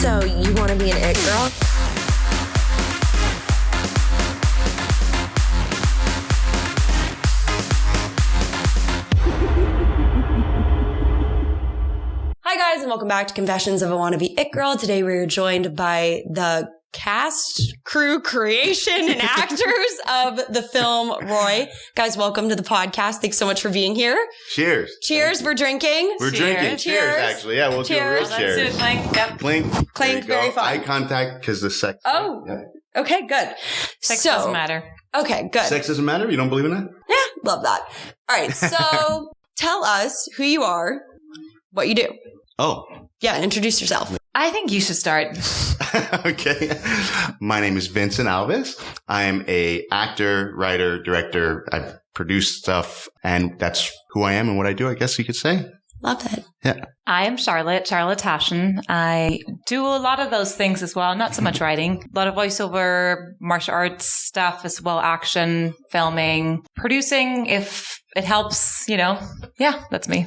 So, you want to be an it girl? Hi guys, and welcome back to Confessions of a Wannabe It Girl. Today we're joined by the cast, crew, creation, and actors of the film Roy. Guys, welcome to the podcast. Thanks so much for being here. Cheers. Cheers. We're drinking. We're drinking. Cheers, actually. Yeah, we'll do a real cheers. Let's do it. Clink. Yep. Clink. Clink, very fun. Eye contact because the sex. Oh, yeah. Okay, good. Sex doesn't matter. Okay, good. Sex doesn't matter? You don't believe in that? Yeah, love that. All right, so tell us who you are, what you do. Oh. Yeah, introduce yourself. I think you should start. Okay. My name is Vincent Alvas. I'm a actor, writer, director. I produce stuff, and that's who I am and what I do, I guess you could say. Love it. Yeah. I am Charlotte Taschen. I do a lot of those things as well. Not so much writing. A lot of voiceover, martial arts stuff as well, action, filming, producing if it helps, you know. Yeah, that's me.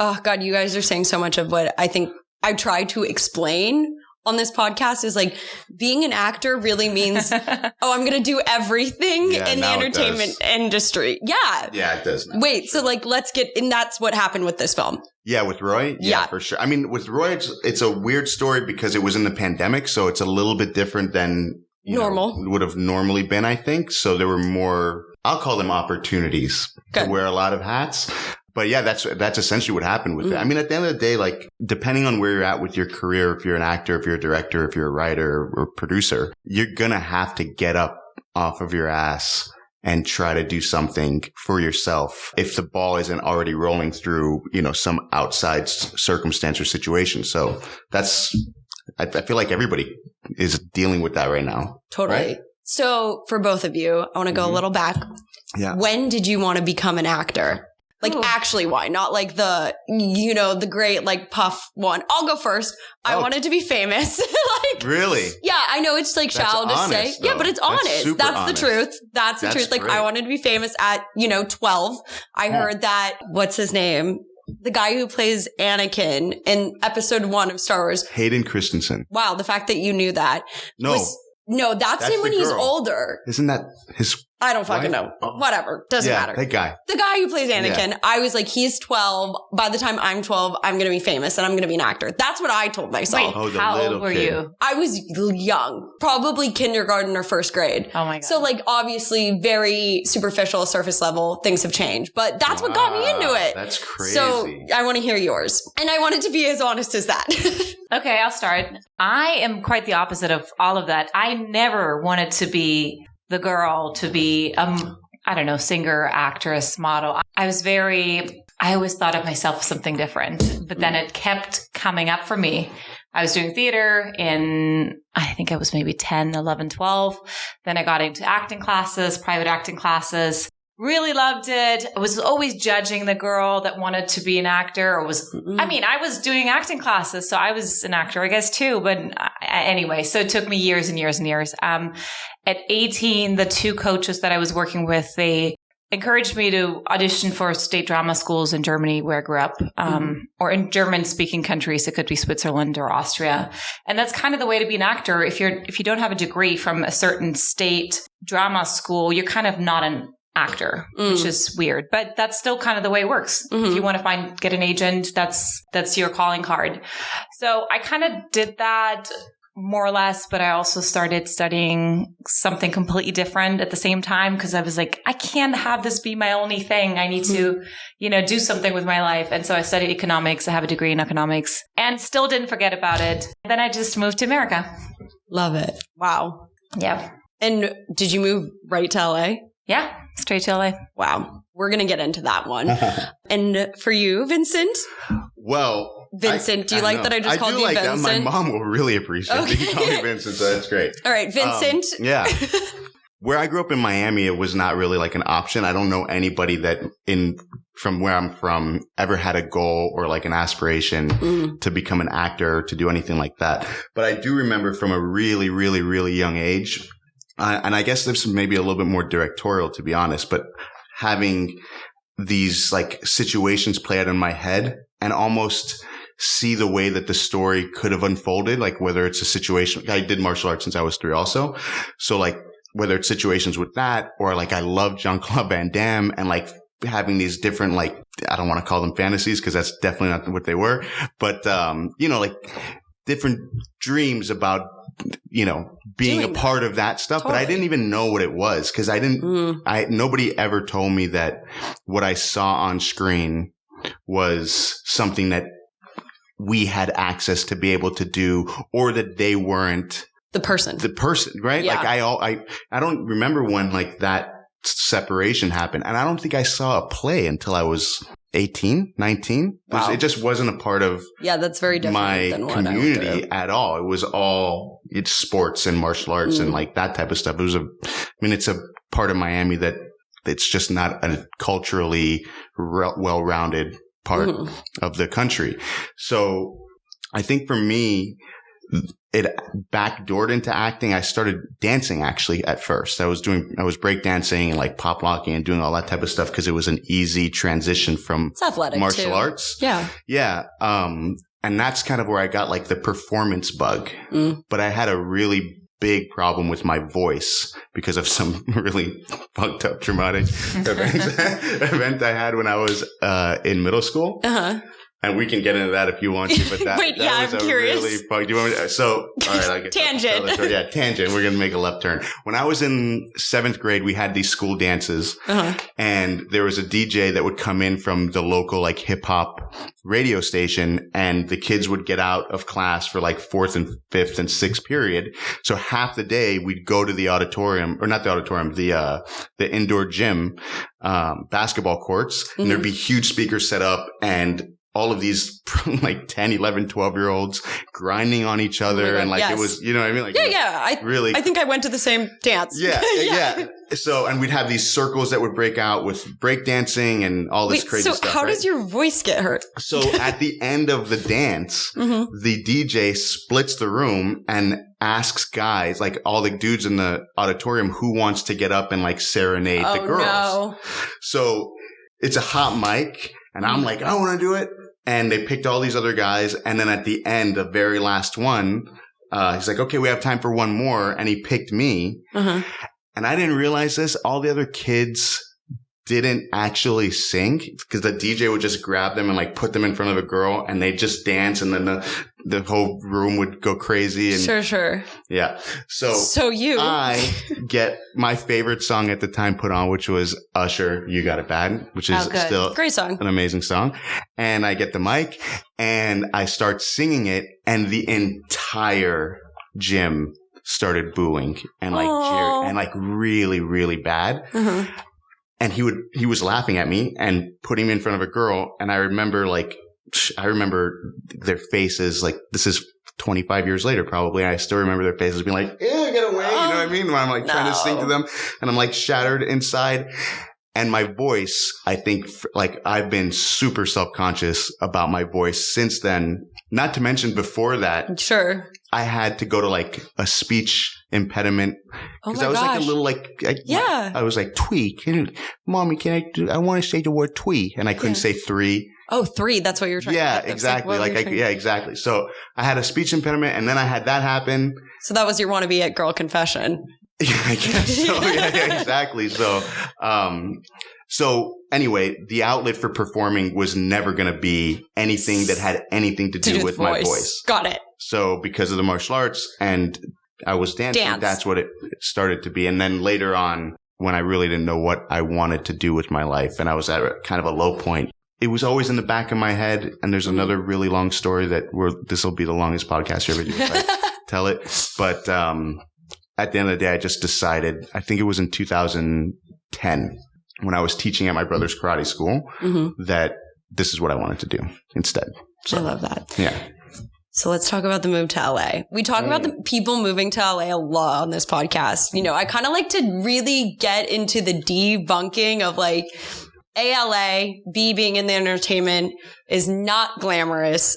Oh, God, you guys are saying so much of what I think I try to explain on this podcast is like being an actor really means, I'm going to do everything in the entertainment industry. Yeah. Yeah, it does. Now. Wait, so like, let's get, and that's what happened with this film. Yeah, with Roy? Yeah, for sure. I mean, with Roy, it's a weird story because it was in the pandemic, so it's a little bit different than would have normally been, I think. So there were more, I'll call them opportunities to wear a lot of hats. But yeah, that's essentially what happened with it. I mean, at the end of the day, like, depending on where you're at with your career, if you're an actor, if you're a director, if you're a writer or producer, you're going to have to get up off of your ass and try to do something for yourself if the ball isn't already rolling through, some outside circumstance or situation. So I feel like everybody is dealing with that right now. Totally. Right? So for both of you, I want to go a little back. Yeah. When did you want to become an actor? Like, actually, why? Not like the great, like, puff one. I'll go first. I wanted to be famous. Really? Yeah, I know it's, like, shallow to say. Though. Yeah, but it's honest. That's the truth. That's the truth. Like, I wanted to be famous at, 12. I heard that, what's his name? The guy who plays Anakin in episode 1 of Star Wars. Hayden Christensen. Wow, the fact that you knew that. No, that's him when he's older. Isn't that his... I don't fucking know. Whatever. Doesn't matter. That guy. The guy who plays Anakin. Yeah. I was like, he's 12. By the time I'm 12, I'm going to be famous and I'm going to be an actor. That's what I told myself. Wait, how old were you? I was young. Probably kindergarten or first grade. Oh my God. So like, obviously, very superficial, surface level, things have changed. But that's what got me into it. That's crazy. So I want to hear yours. And I want it to be as honest as that. Okay, I'll start. I am quite the opposite of all of that. I never wanted to be the girl, to be singer, actress, model. I always thought of myself as something different, but then it kept coming up for me. I was doing theater in, I think I was maybe 10, 11, 12. Then I got into acting classes, private acting classes. Really loved it. I was always judging the girl that wanted to be an actor I was doing acting classes, so I was an actor, I guess, too. But anyway, so it took me years and years and years. At 18, the 2 coaches that I was working with, they encouraged me to audition for state drama schools in Germany, where I grew up, or in German-speaking countries. It could be Switzerland or Austria. And that's kind of the way to be an actor. If you don't have a degree from a certain state drama school, you're kind of not an actor, which is weird, but that's still kind of the way it works. If you want to get an agent, that's your calling card. So I kind of did that more or less, but I also started studying something completely different at the same time because I was like, I can't have this be my only thing. I need to, do something with my life. And so I studied economics. I have a degree in economics and still didn't forget about it. Then I just moved to America. Love it. Wow. Yeah. And did you move right to LA? Yeah, straight to LA. Wow. We're going to get into that one. And for you, Vincent? Well, Vincent, do you like that I just called you Vincent? That. My mom will really appreciate it. You call me Vincent, so that's great. All right, Vincent. Yeah. Where I grew up in Miami, it was not really like an option. I don't know anybody that from where I'm from ever had a goal or like an aspiration to become an actor, to do anything like that. But I do remember from a really, really, really young age, and I guess this is maybe a little bit more directorial, to be honest, but having these like situations play out in my head and almost see the way that the story could have unfolded, like whether it's a situation. I did martial arts since I was 3 also. So like whether it's situations with that or like I love Jean-Claude Van Damme and like having these different, like, I don't want to call them fantasies because that's definitely not what they were, but, like different dreams about, being a part of that stuff. Totally. But I didn't even know what it was because nobody ever told me that what I saw on screen was something that we had access to be able to do, or that they weren't the person, right? Yeah. Like I don't remember when like that separation happened. And I don't think I saw a play until I was 18, 19. Wow. It just wasn't a part of that's very different my than community at all. It was all sports and martial arts and like that type of stuff. It's a part of Miami that it's just not a culturally well-rounded part of the country. So I think for me, it backdoored into acting. I started dancing actually at first. I was breakdancing and like pop locking and doing all that type of stuff because it was an easy transition from martial arts. Yeah. Yeah. And that's kind of where I got like the performance bug. But I had a really big problem with my voice because of some really fucked up traumatic event I had when I was in middle school. Uh-huh. And we can get into that if you want to, but that, Wait, that was I'm curious. Really fun. Do you want me to, so, all right, I guess. Tangent. Yeah, tangent. We're going to make a left turn. When I was in 7th grade, we had these school dances, and there was a DJ that would come in from the local like hip hop radio station, and the kids would get out of class for like 4th and 5th and 6th period. So half the day we'd go to the auditorium, or not the auditorium, the indoor gym, basketball courts, and there'd be huge speakers set up and all of these like 10, 11, 12-year-olds grinding on each other. And like, it was, you know what I mean? Like, I think I went to the same dance. Yeah. So, and we'd have these circles that would break out with breakdancing and all this crazy stuff. So how does your voice get hurt? So at the end of the dance, the DJ splits the room and asks guys, like all the dudes in the auditorium, who wants to get up and like serenade the girls. No. So it's a hot mic and I'm like, I want to do it. And they picked all these other guys. And then at the end, the very last one, he's like, okay, we have time for one more. And he picked me. And I didn't realize this. All the other kids didn't actually sing because the DJ would just grab them and like put them in front of a girl and they just dance. And then the whole room would go crazy. And Sure. Yeah. So I get my favorite song at the time put on, which was Usher, You Got It Bad, which is still great song, an amazing song. And I get the mic and I start singing it and the entire gym started booing and like cheering and like really, really bad. And he was laughing at me and putting me in front of a girl. And I remember their faces, like this is 25 years later, probably. And I still remember their faces being like, ew, get away. You know what I mean? When I'm like trying to sing to them and I'm like shattered inside. And my voice, I think like I've been super self-conscious about my voice since then. Not to mention before that. Sure. I had to go to like a speech impediment because I was like a little like, I was like, twee. Mommy, I want to say the word twee. And I couldn't say 3. Oh, 3. That's what you're trying to say. Yeah, exactly. Exactly. So I had a speech impediment and then I had that happen. So that was your wannabe at girl confession. Yeah, I guess so. Yeah, exactly. So anyway, the outlet for performing was never going to be anything that had anything to do with my voice. Got it. So because of the martial arts and I was dancing, that's what it started to be. And then later on, when I really didn't know what I wanted to do with my life and I was at kind of a low point, it was always in the back of my head. And there's another really long story this will be the longest podcast you ever do if I tell it. But at the end of the day, I just decided, I think it was in 2010 when I was teaching at my brother's karate school, that this is what I wanted to do instead. So, I love that. Yeah. So let's talk about the move to LA. We talk about the people moving to LA a lot on this podcast. You know, I kind of like to really get into the debunking of like ALA, B being in the entertainment is not glamorous.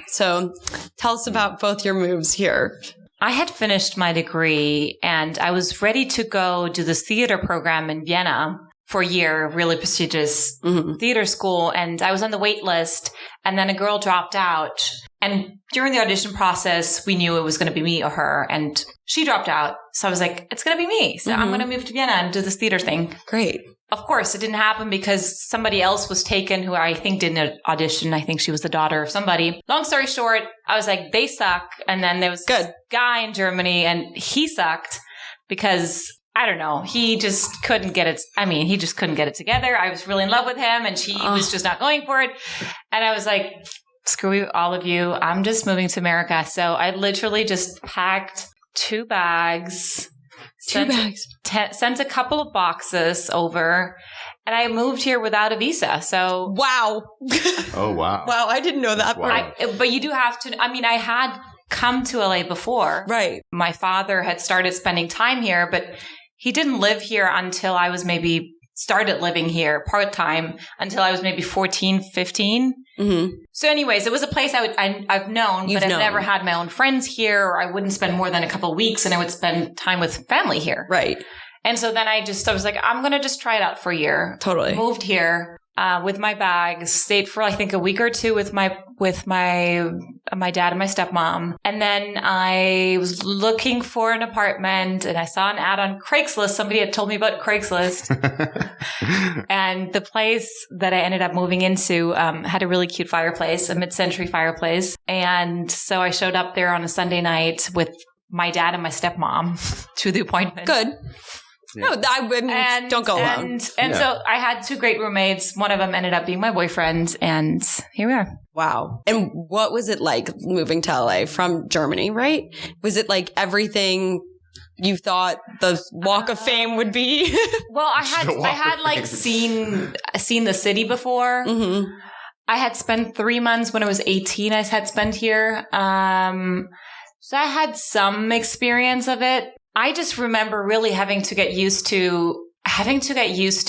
So tell us about both your moves here. I had finished my degree and I was ready to go do this theater program in Vienna for a year, really prestigious theater school. And I was on the wait list And then a girl dropped out. And during the audition process, we knew it was going to be me or her. And she dropped out. So I was like, it's going to be me. So I'm going to move to Vienna and do this theater thing. Great. Of course, it didn't happen because somebody else was taken who I think didn't audition. I think she was the daughter of somebody. Long story short, I was like, they suck. And then there was this guy in Germany and he sucked because, I don't know, he just couldn't get it. I mean, he just couldn't get it together. I was really in love with him and she was just not going for it. And I was like, screw you, all of you. I'm just moving to America. So I literally just packed 2 bags. Sent a couple of boxes over, and I moved here without a visa. So wow. Oh wow. Wow, I didn't know that part. But you do have to. I mean, I had come to LA before. Right. My father had started spending time here, but he didn't live here until I was maybe started living here part-time until I was maybe 14, 15. Mm-hmm. So anyways, it was a place I've known, but I've never had my own friends here, or I wouldn't spend more than a couple of weeks and I would spend time with family here. Right. And so then I was like, I'm going to just try it out for a year. Totally. Moved here with my bags, stayed for I think a week or two with my dad and my stepmom. And then I was looking for an apartment and I saw an ad on Craigslist. Somebody had told me about Craigslist. And the place that I ended up moving into had a really cute fireplace, a mid-century fireplace. And so I showed up there on a Sunday night with my dad and my stepmom to the appointment. Good. Yeah. No, I wouldn't. Don't go alone. And so I had 2 great roommates. One of them ended up being my boyfriend, and here we are. Wow. And what was it like moving to LA from Germany, right? Was it like everything you thought the Walk of Fame would be? Well, I had like seen the city before. Mm-hmm. I had spent 3 months when I was 18. I had spent here. So I had some experience of it. I just remember really having to get used to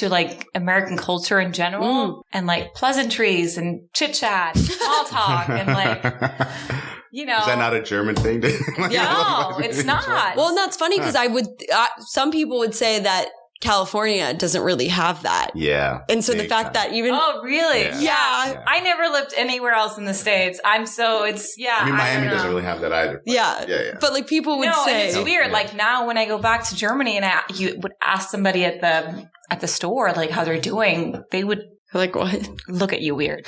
like American culture in general and like pleasantries and chit chat, small talk and like, you know. Is that not a German thing? No, it's not. Well, and that's funny because some people would say that California doesn't really have that. Yeah. And so the fact that even... Oh, really? Yeah. I never lived anywhere else in the States. I mean, Miami doesn't really have that either. Yeah. But like people would say... and it's weird. Like now when I go back to Germany and you would ask somebody at the store, like how they're doing, they would... Like what? Look at you weird.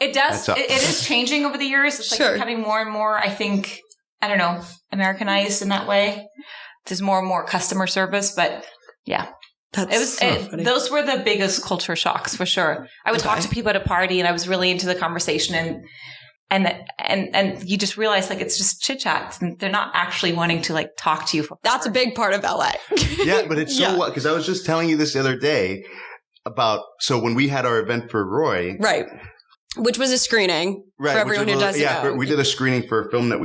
It does. It is changing over the years. It's like becoming more and more, I think, I don't know, Americanized in that way. There's more and more customer service, but... Yeah. Those were the biggest culture shocks for sure. I would talk to people at a party and I was really into the conversation and you just realize like it's just chit chat and they're not actually wanting to like talk to you. That's a big part of LA. Yeah, but it's so because I was just telling you this the other day about when we had our event for Roy. Right. Which was a screening for everyone who doesn't know. We did a screening for a film that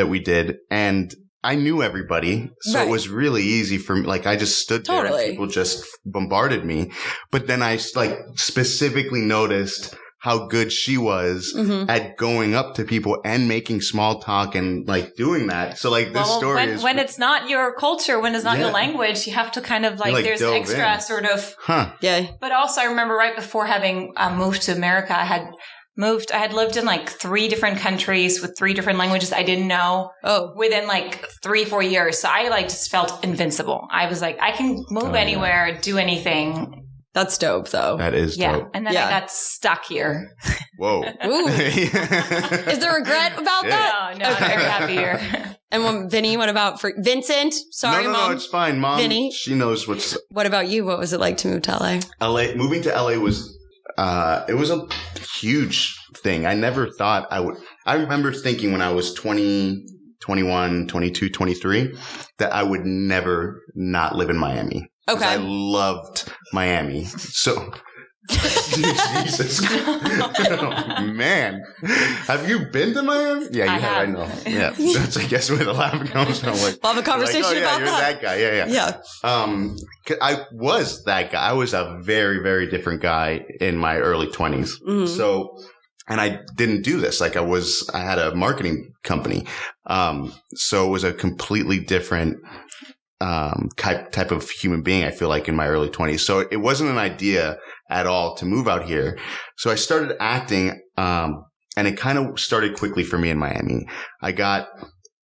we did and I knew everybody, so it was really easy for me. Like I just stood there and people just bombarded me. But then I like specifically noticed how good she was at going up to people and making small talk and like doing that. So like this story is when it's not your culture, when it's not your language, you have to kind of like there's extra sort of But also I remember right before having moved to America, I had lived in like 3 different countries with 3 different languages I didn't know within like 3-4 years. So I like just felt invincible. I was like, I can move anywhere, do anything. That's dope though. That is dope. And then I got stuck here. Whoa. Ooh. Is there regret about that? No, I'm very happy here. And Vinny, what about for Vincent? Sorry, Mom. No, it's fine. Mom, Vinny, she knows What about you? What was it like to move to LA? Moving to LA was it was a huge thing. I never thought I would. I remember thinking when I was 20, 21, 22, 23 that I would never not live in Miami. Okay. I loved Miami. So, Jesus. Oh, man. Have you been to Miami? Yeah, you have. I know. Yeah. That's, I guess, where the laugh comes from. Like, we'll have a conversation about you're that guy. Yeah. I was that guy. I was a very, very different guy in my early 20s. Mm-hmm. So, and I didn't do this. Like I had a marketing company. So it was a completely different type of human being, I feel like, in my early 20s. So it wasn't an idea at all to move out here. So I started acting, and it kind of started quickly for me in Miami. I got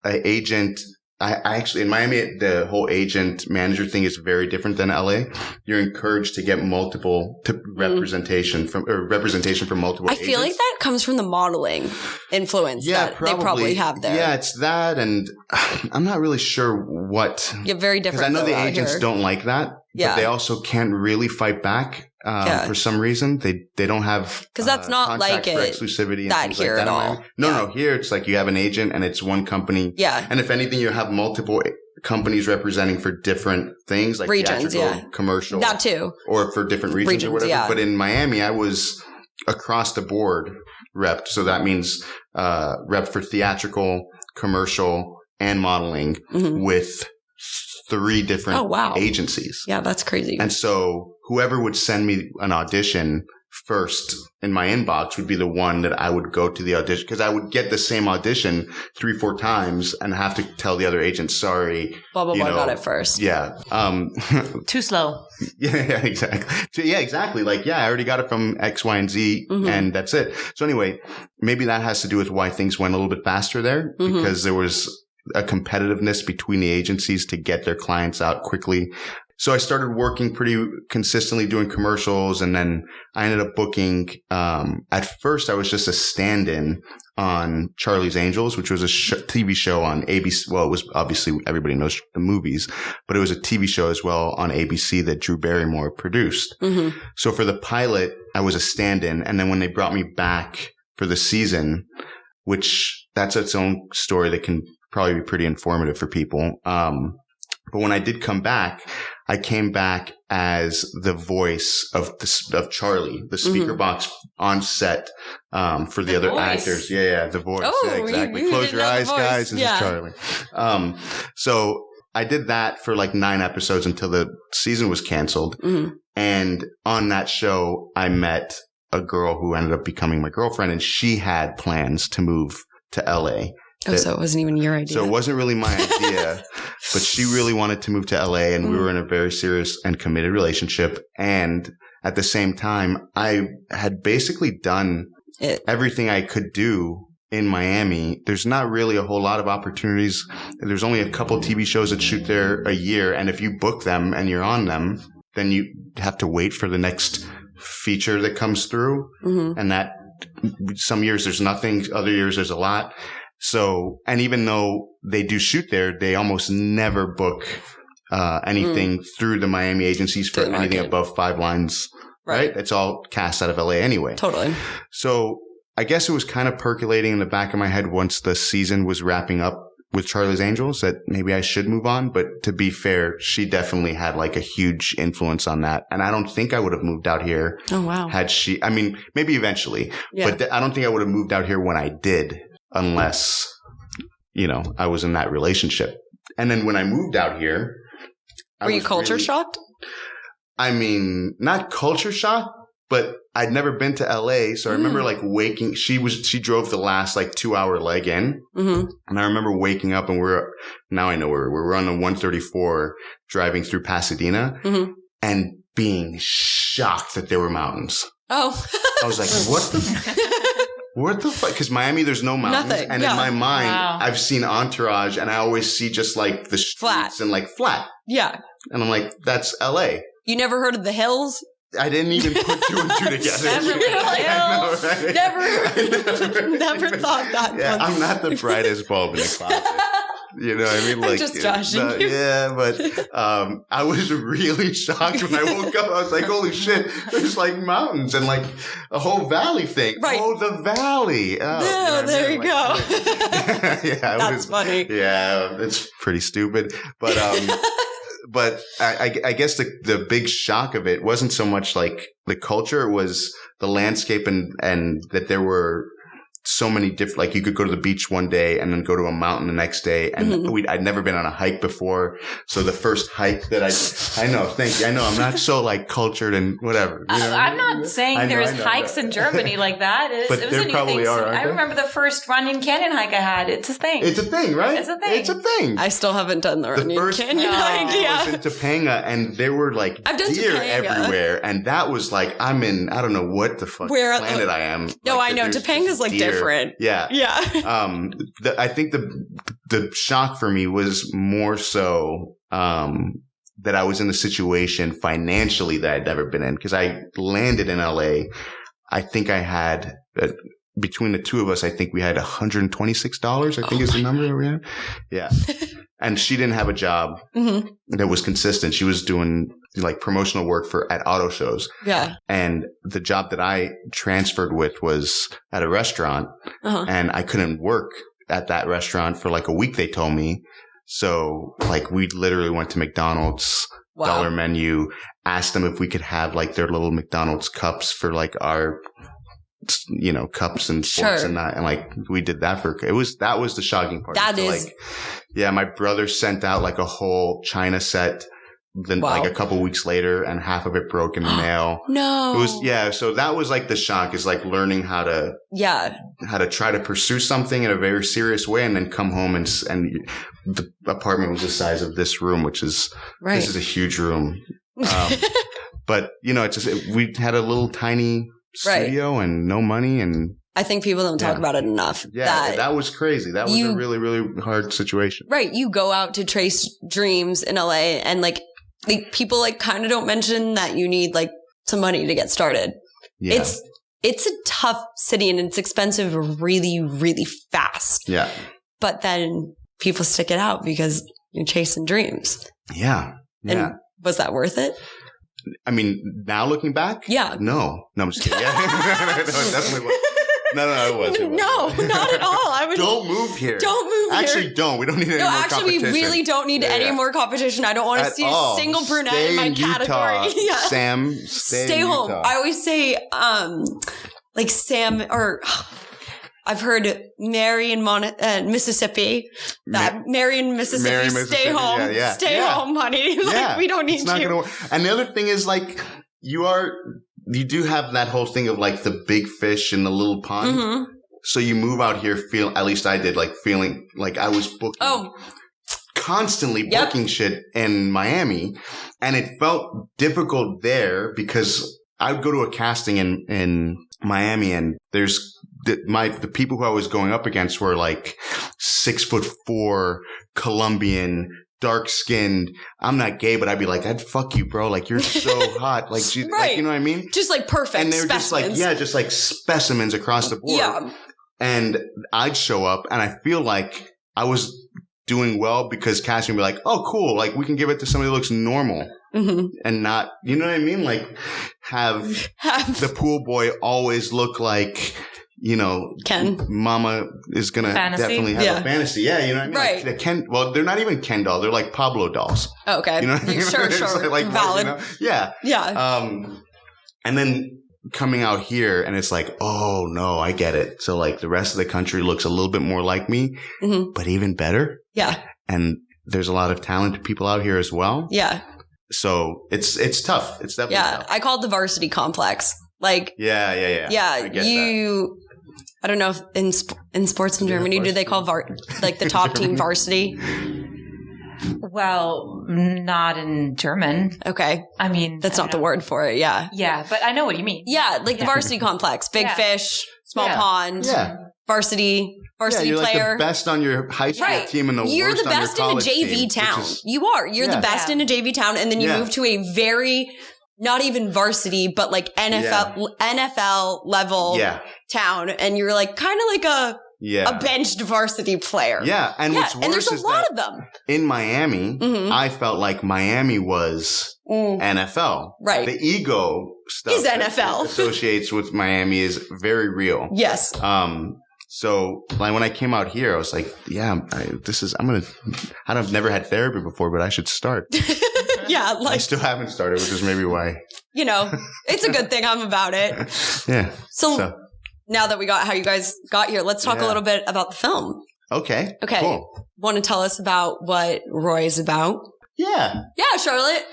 an agent. I actually, in Miami, the whole agent manager thing is very different than LA. You're encouraged to get representation from multiple agents. I feel like that comes from the modeling influence that they probably have there. Yeah, it's that. And I'm not really sure what. Yeah, very different. Because I know the agents don't like that. Yeah. But they also can't really fight back. For some reason, they don't have because that's not like it exclusivity and that here like that at all. No, here it's like you have an agent and it's one company. Yeah, and if anything, you have multiple companies representing for different things, like regions, commercial, that too, or for different regions or whatever. Yeah. But in Miami, I was across the board repped, so that means rep for theatrical, commercial, and modeling with 3 different agencies. Yeah, that's crazy. And so whoever would send me an audition first in my inbox would be the one that I would go to the audition, because I would get the same audition 3-4 times and have to tell the other agent, sorry. Blah, blah, blah, got it first. Yeah. Too slow. Yeah, exactly. Yeah, exactly. Like, I already got it from X, Y, and Z, and that's it. So anyway, maybe that has to do with why things went a little bit faster there, because there was a competitiveness between the agencies to get their clients out quickly. So I started working pretty consistently doing commercials, and then I ended up booking, at first I was just a stand-in on Charlie's Angels, which was a TV show on ABC. Well, it was obviously everybody knows the movies, but it was a TV show as well on ABC that Drew Barrymore produced. So for the pilot, I was a stand-in. And then when they brought me back for the season, which that's its own story that can probably be pretty informative for people. But when I did come back, I came back as the voice of Charlie, the speaker box on set, for the other voice. Actors. Yeah, the voice. Oh, yeah, exactly. Close your eyes, guys. This is Charlie. So I did that for like 9 episodes until the season was canceled. And on that show, I met a girl who ended up becoming my girlfriend, and she had plans to move to LA. So it wasn't even your idea. So it wasn't really my idea, but she really wanted to move to LA, and we were in a very serious and committed relationship. And at the same time, I had basically done everything I could do in Miami. There's not really a whole lot of opportunities. There's only a couple TV shows that shoot there a year. And if you book them and you're on them, then you have to wait for the next feature that comes through. And that some years there's nothing, other years there's a lot. So, and even though they do shoot there, they almost never book anything through the Miami agencies for anything above 5 lines, right? It's all cast out of LA anyway. Totally. So I guess it was kind of percolating in the back of my head once the season was wrapping up with Charlie's Angels that maybe I should move on. But to be fair, she definitely had like a huge influence on that. And I don't think I would have moved out here. Oh, wow. Had she, I mean, maybe eventually, but I don't think I would have moved out here when I did. Unless, I was in that relationship. And then when I moved out here. Were you culture shocked? I mean, not culture shocked, but I'd never been to LA. So I remember like she drove the last like 2-hour leg in. And I remember waking up and now I know where we're on the 134 driving through Pasadena and being shocked that there were mountains. Oh. I was like, what the fuck? Because Miami, there's no mountains. Nothing. And in my mind, I've seen Entourage, and I always see just like the streets and like flat. Yeah. And I'm like, that's LA. You never heard of the hills? I didn't even put 2 and 2 together. Never thought that. Yeah, I'm not the brightest bulb in the closet. You know what I mean? Like, I'm just joshing you. Yeah, but I was really shocked when I woke up. I was like, holy shit, there's like mountains and like a whole valley thing. Right. Oh, the valley. Oh, there you go. Yeah, that's funny. Yeah, it's pretty stupid. But but I guess the big shock of it wasn't so much like the culture, it was the landscape and that there were so many different, like you could go to the beach one day and then go to a mountain the next day. And I'd never been on a hike before. So the first hike that I know, thank you. I know I'm not so like cultured and whatever. You know? I'm not saying there's hikes in Germany like that. But there probably are. I remember the first Runyon Canyon hike I had. It's a thing. It's a thing, right? It's a thing. It's a thing. I still haven't done the Runyon Canyon hike. I was in Topanga and there were like deer everywhere. And that was like, I don't know what the fuck planet I am. No, like, I know. Topanga's like deer. Different. Yeah. Yeah. I think the shock for me was more so that I was in a situation financially that I'd never been in, because I landed in LA. I think I had between the two of us, I think we had $126. I think is the number that we had. Yeah. And she didn't have a job that was consistent. She was doing like promotional work at auto shows. Yeah. And the job that I transferred with was at a restaurant, and I couldn't work at that restaurant for like a week, they told me. So like we literally went to McDonald's, dollar menu, asked them if we could have like their little McDonald's cups for like our, cups and forks and that. And like we did that that was the shocking part. That is. Like, yeah, my brother sent out like a whole China set. Then like a couple weeks later, and half of it broke in the mail. No. It was, so that was like the shock, is like learning how to try to pursue something in a very serious way, and then come home and the apartment was the size of this room, which is, this is a huge room. But it's just, we had a little tiny studio and no money, and I think people don't talk about it enough. Yeah, that was crazy. That was a really, really hard situation. Right. You go out to chase dreams in LA, and like people like kind of don't mention that you need like some money to get started. Yeah. It's a tough city, and it's expensive really, really fast. Yeah. But then people stick it out because you're chasing dreams. Yeah. Yeah. And was that worth it? I mean, now looking back? Yeah. No, I'm just kidding. Yeah. No, it definitely was. No, it wasn't. No, not at all. Don't move here. Don't move here. Actually, don't. We don't need any more competition. We really don't need any more competition. I don't want to see a single brunette in my category. Yeah. Sam, stay home. Utah. I always say, like Sam, or I've heard Mary in Mississippi. Mary in Mississippi, stay home. Yeah. Stay home, honey. Like, we don't need you. Gonna work. And the other thing is, like, you do have that whole thing of like the big fish in the little pond. So you move out here, at least I did, like feeling like I was booking, constantly booking shit in Miami. And it felt difficult there because I would go to a casting in Miami, and the people who I was going up against were like 6'4", Colombian, dark skinned. I'm not gay, but I'd be like, I'd fuck you, bro. Like, you're so hot. Like, like, you know what I mean? Just like perfect. And they were specimens. just like specimens across the board. Yeah. And I'd show up, and I feel like I was doing well because casting would be like, oh, cool. Like, we can give it to somebody who looks normal and not, you know what I mean? Like, have the pool boy always look like, Ken. Mama is going to definitely have a fantasy. Yeah, you know what I mean? Right. Like Ken, well, they're not even Ken dolls. They're like Pablo dolls. Oh, okay. You know what I mean? Sure. Like, valid. Yeah. Yeah. And then coming out here, and it's like, oh, no, I get it. So, like, the rest of the country looks a little bit more like me, but even better. Yeah. And there's a lot of talented people out here as well. Yeah. So it's tough. It's definitely tough. I call it the varsity complex. Like, yeah. Yeah, I don't know if in sports in Germany, do they call like the top team varsity? Well, not in German. Okay. I mean, that's not the word for it. Yeah. Yeah, but I know what you mean. Yeah, like the varsity complex, big fish, small pond, varsity you're player. Like the best on your high school team and the You're worst the best on your in a JV team, town. You are. You're the best in a JV town, and then you move to a very, not even varsity, but like NFL level town, and you're like kind of like a benched varsity player. Yeah, and what's worse and there's a is lot that of them. In Miami, I felt like Miami was NFL. Right. The ego stuff is NFL associates with Miami is very real. Yes. So like when I came out here, I was like, I've never had therapy before, but I should start. Yeah. Like, I still haven't started, which is maybe why. It's a good thing I'm about it. Yeah. So now that we got how you guys got here, let's talk a little bit about the film. Okay. Cool. Want to tell us about what Roy is about? Yeah, Charlotte.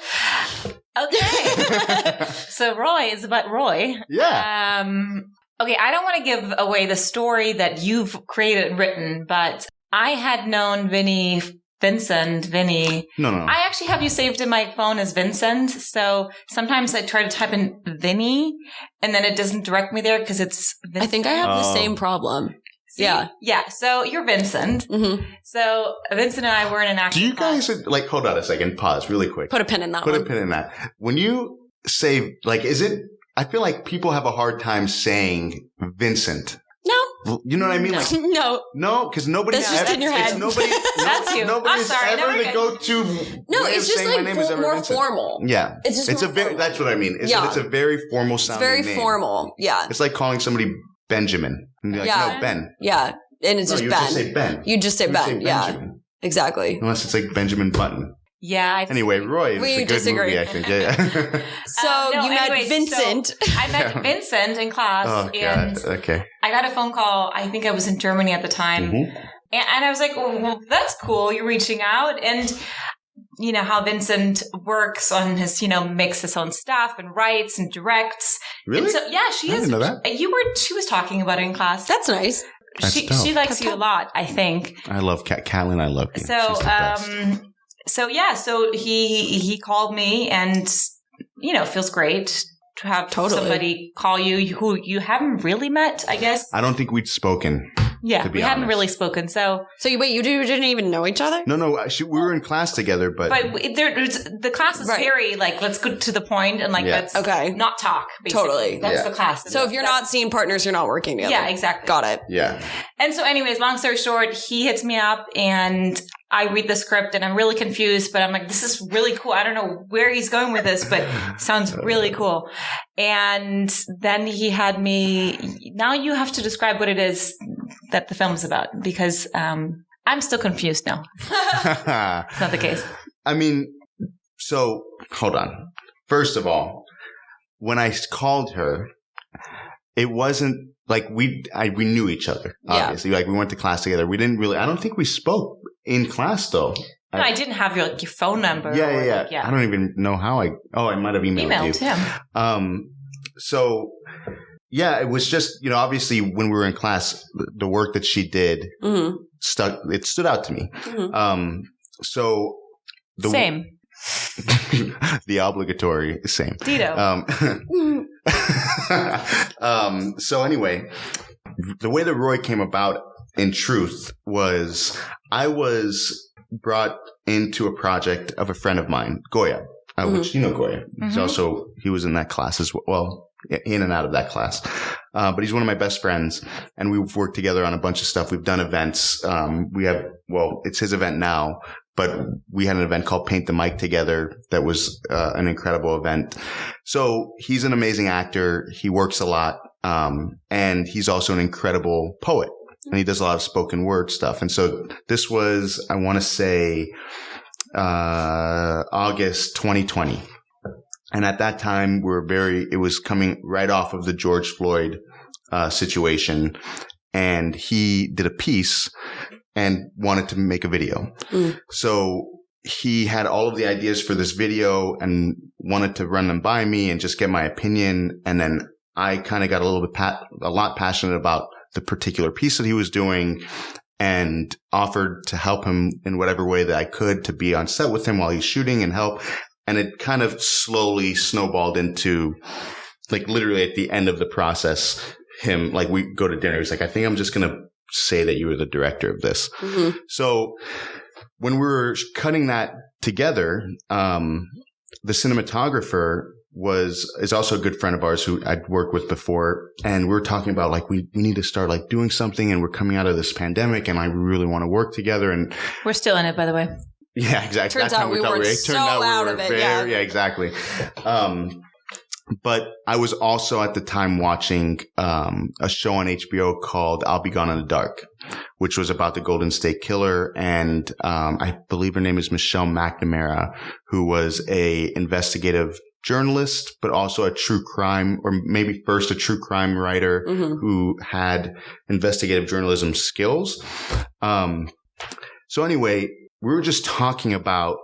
Okay. So Roy is about Roy. Yeah. Okay, I don't want to give away the story that you've created and written, but I had known Vincent. No. I actually have you saved in my phone as Vincent. So sometimes I try to type in Vinny and then it doesn't direct me there because it's Vincent. I think I have the same problem. See? Yeah. So you're Vincent. Mm-hmm. So Vincent and I were in an acting Do you guys, hold on a second, pause really quick. Put a pin in that Put a pin in that. When you say, I feel like people have a hard time saying Vincent. No. You know what I mean? No, because nobody's That's just in your head. That's you. Nobody's ever the go-to. No, it's just more Vincent. formal. Yeah, it's that's what I mean. It's a very formal sounding name. It's very formal. Yeah, it's like calling somebody Benjamin. And you're like, no, Ben. Yeah, and it's just Ben. Just say Ben. You just say Ben. Yeah, exactly. Unless it's like Benjamin Button. Yeah. Anyway, Roy is a good movie, I think. Yeah. So you met Vincent. So I met Vincent in class. Oh, and God. Okay. I got a phone call. I think I was in Germany at the time. Mm-hmm. And I was like, well, that's cool. You're reaching out. And you know how Vincent works on his, makes his own stuff and writes and directs. Really? And so, yeah, she is. I didn't know that. She was talking about it in class. That's nice. She likes you a lot, I think. I love Catlin. I love you. So he called me and, feels great to have somebody call you who you haven't really met, I guess. I don't think we'd spoken. Yeah, we hadn't really spoken. So wait, you didn't even know each other? No, we were in class together, but the class is very let's go to the point and let's not talk. Basically. Totally, that's the class. So if you're not scene partners, you're not working together. Yeah, exactly. Got it. Yeah. And so, anyways, long story short, he hits me up and I read the script and I'm really confused, but I'm like, this is really cool. I don't know where he's going with this, but sounds really cool. And then he had me. Now you have to describe what it is that the film's about, because I'm still confused now. It's not the case. I mean, so hold on. First of all, when I called her, it wasn't like we knew each other, obviously. Like we went to class together. We didn't really, I don't think we spoke in class though. No, I didn't have your phone number. Yeah. I don't even know how I might have emailed you. Him. So yeah, it was just, obviously when we were in class, the work that she did it stood out to me. Mm-hmm. So same. The obligatory same. Dito. So anyway, the way that Roy came about in truth was I was brought into a project of a friend of mine, Goya, which you know Goya. Mm-hmm. He was in that class as well, in and out of that class. But he's one of my best friends and we've worked together on a bunch of stuff. We've done events. It's his event now, but we had an event called Paint the Mic together that was an incredible event. So he's an amazing actor. He works a lot. And he's also an incredible poet. And he does a lot of spoken word stuff. And so this was, I want to say, August 2020. And at that time, it was coming right off of the George Floyd situation. And he did a piece and wanted to make a video. So he had all of the ideas for this video and wanted to run them by me and just get my opinion. And then I kind of got a lot passionate about the particular piece that he was doing and offered to help him in whatever way that I could, to be on set with him while he's shooting and help. And it kind of slowly snowballed into, literally at the end of the process, we go to dinner. He's like, I think I'm just going to say that you were the director of this. Mm-hmm. So when we were cutting that together, the cinematographer is also a good friend of ours who I'd worked with before. And we were talking about we need to start doing something, and we're coming out of this pandemic and I really want to work together. And we're still in it, by the way. Yeah, exactly. Turns out we weren't so out of it. Yeah, exactly. But I was also at the time watching a show on HBO called I'll Be Gone in the Dark, which was about the Golden State Killer. And I believe her name is Michelle McNamara, who was a investigative journalist, but also a true crime, or maybe first a true crime writer who had investigative journalism skills. So anyway, we were just talking about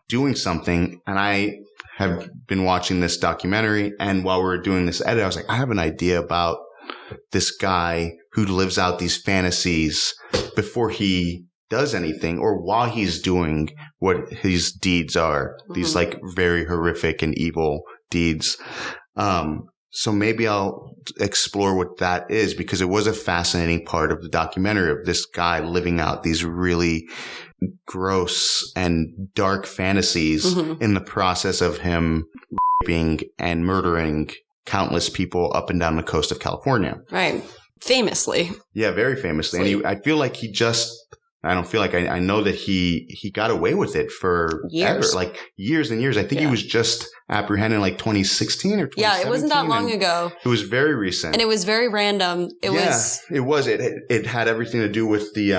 doing something, and I have been watching this documentary, and while we were doing this edit, I was like, I have an idea about this guy who lives out these fantasies before he does anything, or while he's doing what his deeds are, these like very horrific and evil deeds. So maybe I'll explore what that is, because it was a fascinating part of the documentary of this guy living out these really gross and dark fantasies in the process of him raping and murdering countless people up and down the coast of California. Right. Famously. Yeah, very famously. And I feel like I don't feel like I know that he got away with it for years, like years and years. I think he was just apprehended in like 2016 or 2017. Yeah, it wasn't that long ago. It was very recent. And it was very random. It was. It had everything to do with the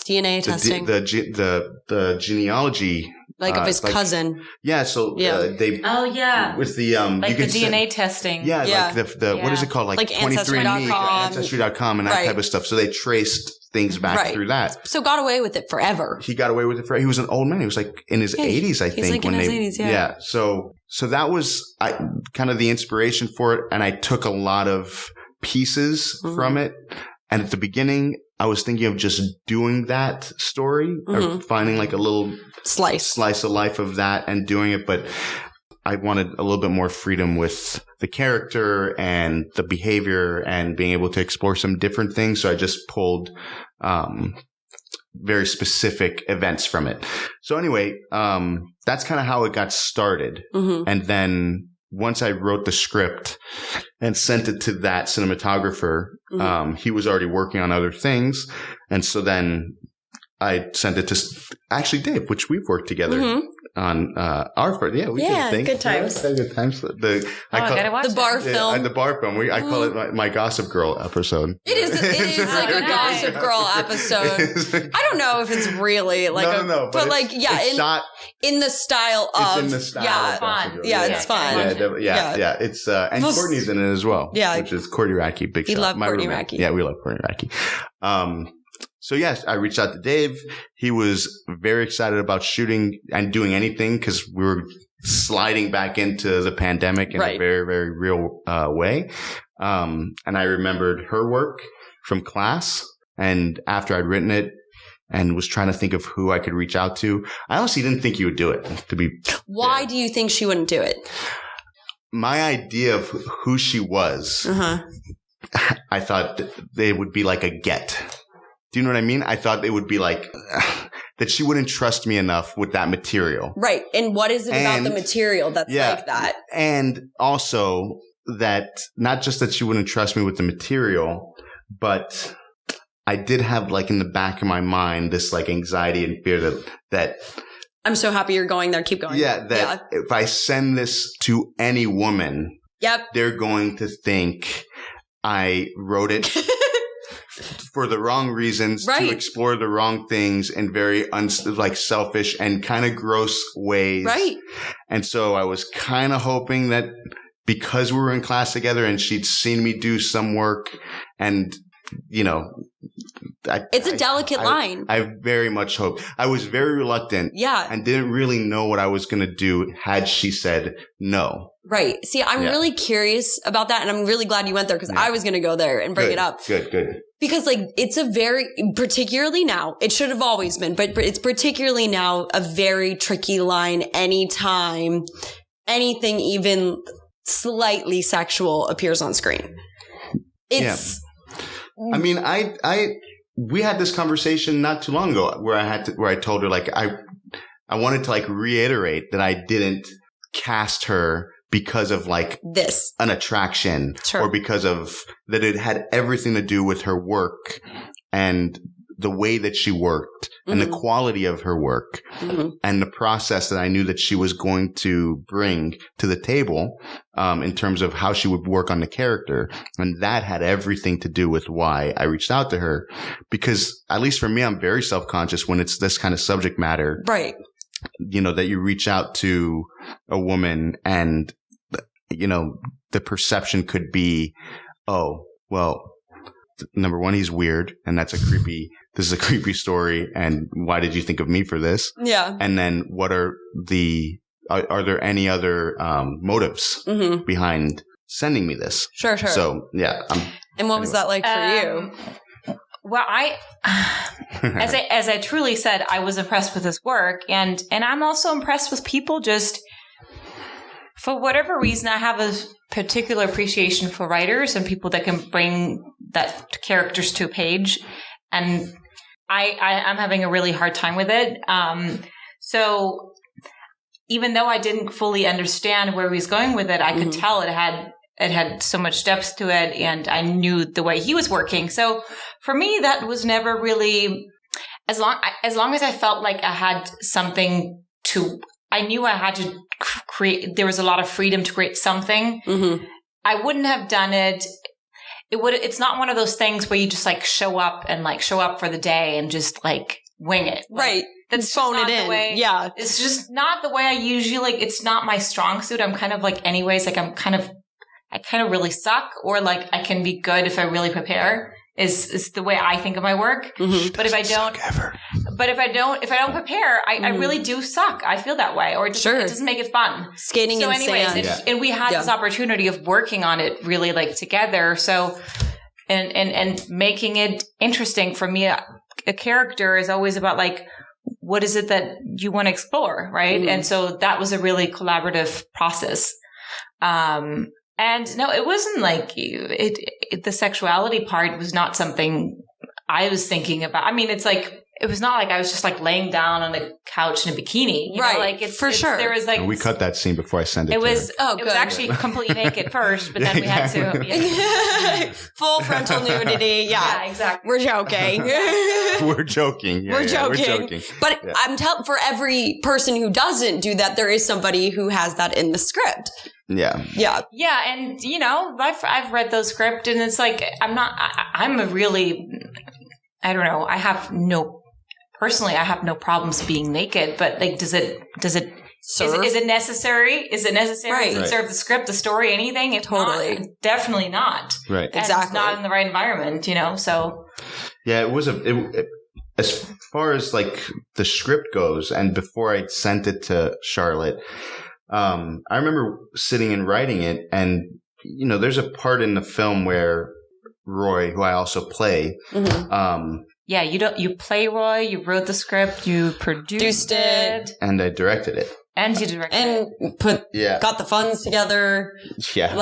DNA testing. The genealogy. Like of his cousin. Yeah, so they... Oh, yeah. With the... like the DNA testing. Yeah, like the what is it called? Like 23andMe, Ancestry.com and that type of stuff. So they traced things back through that. So got away with it forever. He got away with it forever. He was an old man. He was like in his 80s, I think. He's like in his 80s, yeah. So that was kind of the inspiration for it. And I took a lot of pieces from it. And at the beginning, I was thinking of just doing that story or finding like a little slice of life of that and doing it. But I wanted a little bit more freedom with the character and the behavior and being able to explore some different things. So I just pulled very specific events from it. So anyway, that's kind of how it got started. And then once I wrote the script and sent it to that cinematographer, he was already working on other things. And so then I sent it to actually Dave, which we've worked together on our first. Yeah, we did things. Good times. Good times. I gotta watch the bar film. The bar film. I call it my Gossip Girl episode. It is like a Gossip Girl episode. I don't know if it's really like but like shot in the style of it's in the style of fun. It's fun. Yeah. It's and Courtney's in it as well. Yeah, which is Courtney Radke. Big shot. We love Courtney Radke. Yeah, we love Courtney Radke. So yes, I reached out to Dave. He was very excited about shooting and doing anything because we were sliding back into the pandemic in a very, very real way. And I remembered her work from class. And after I'd written it and was trying to think of who I could reach out to, I honestly didn't think you would do it. Why do you think she wouldn't do it? My idea of who she was, I thought they would be like a get. Do you know what I mean? I thought it would be like that she wouldn't trust me enough with that material. Right. And what is it about the material that's like that? And also that not just that she wouldn't trust me with the material, but I did have like in the back of my mind this like anxiety and fear that I'm so happy you're going there. Keep going. Yeah. That if I send this to any woman, they're going to think I wrote it for the wrong reasons, to explore the wrong things in very selfish and kind of gross ways. Right. And so I was kind of hoping that because we were in class together and she'd seen me do some work and, it's a delicate line. I very much hope. I was very reluctant. Yeah. And didn't really know what I was going to do had she said no. Right. See, I'm really curious about that. And I'm really glad you went there because I was going to go there and bring it up. Good. Because it's particularly now, it should have always been, but it's particularly now a very tricky line anytime anything even slightly sexual appears on screen. It's... I mean, we had this conversation not too long ago where I told her like, I wanted to like reiterate that I didn't cast her because of like an attraction or because of that it had everything to do with her work and the way that she worked and the quality of her work and the process that I knew that she was going to bring to the table in terms of how she would work on the character. And that had everything to do with why I reached out to her. Because at least for me, I'm very self-conscious when it's this kind of subject matter. Right. That you reach out to a woman and, the perception could be, oh, well, number one, he's weird and this is a creepy story. And why did you think of me for this? Yeah. And then what are there any other motives behind sending me this? Sure. So, yeah. And what was that like for you? Well, as I truly said, I was impressed with his work, and I'm also impressed with people just for whatever reason. I have a particular appreciation for writers and people that can bring that characters to a page, and I'm having a really hard time with it. So even though I didn't fully understand where he was going with it, I could tell it had so much depth to it, and I knew the way he was working. So for me, that was never really, as long as I felt like I had something I knew I had to create, there was a lot of freedom to create something. I wouldn't have done it. It's not one of those things where you just like show up for the day and just like wing it. Right. That's phone it in. Yeah. It's just not the way I usually, it's not my strong suit. I'm kind of like, anyways, like I kind of really suck, or like I can be good if I really prepare is the way I think of my work. But if I don't prepare, I really do suck. I feel that way, or it doesn't make it fun. Skating in sand. And we had this opportunity of working on it really like together. So, and making it interesting for me, a character is always about like, what is it that you want to explore? Right. And so that was a really collaborative process. And no, it wasn't like the sexuality part was not something I was thinking about. I mean, it's like, it was not like I was just like laying down on the couch in a bikini. You know? Like it's sure. There was like, we cut that scene before I sent it. It was actually completely naked first, but then we had to full frontal nudity. Yeah, exactly. We're joking. We're joking. Yeah, we're joking. But I'm telling, for every person who doesn't do that, there is somebody who has that in the script. Yeah. And I've read those scripts, and it's like I'm a really, I don't know. I have no problems being naked, but like, does it serve? Is it necessary? Is it necessary? Right. Does it serve the script, the story, anything? If totally, not, definitely not. Right. And exactly. It's not in the right environment, so. Yeah, it was as far as like the script goes, and before I sent it to Charlotte, I remember sitting and writing it, and there's a part in the film where Roy, who I also play, you play Roy, you wrote the script, you produced it, and I directed it, and you directed and got the funds together. Yeah.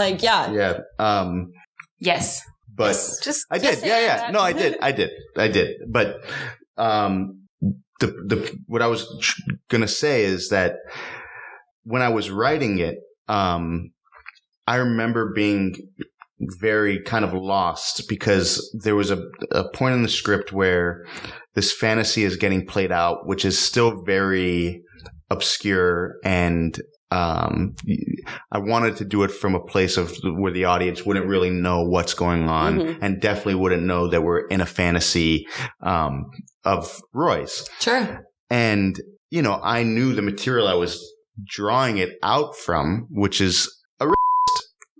Yes. But just I did. Yeah. No, I did. But what I was gonna say is that when I was writing it, I remember being very kind of lost, because there was a point in the script where this fantasy is getting played out, which is still very obscure, and I wanted to do it from a place of where the audience wouldn't really know what's going on, and definitely wouldn't know that we're in a fantasy of Roy's. Sure. And I knew the material I was drawing it out from, which is a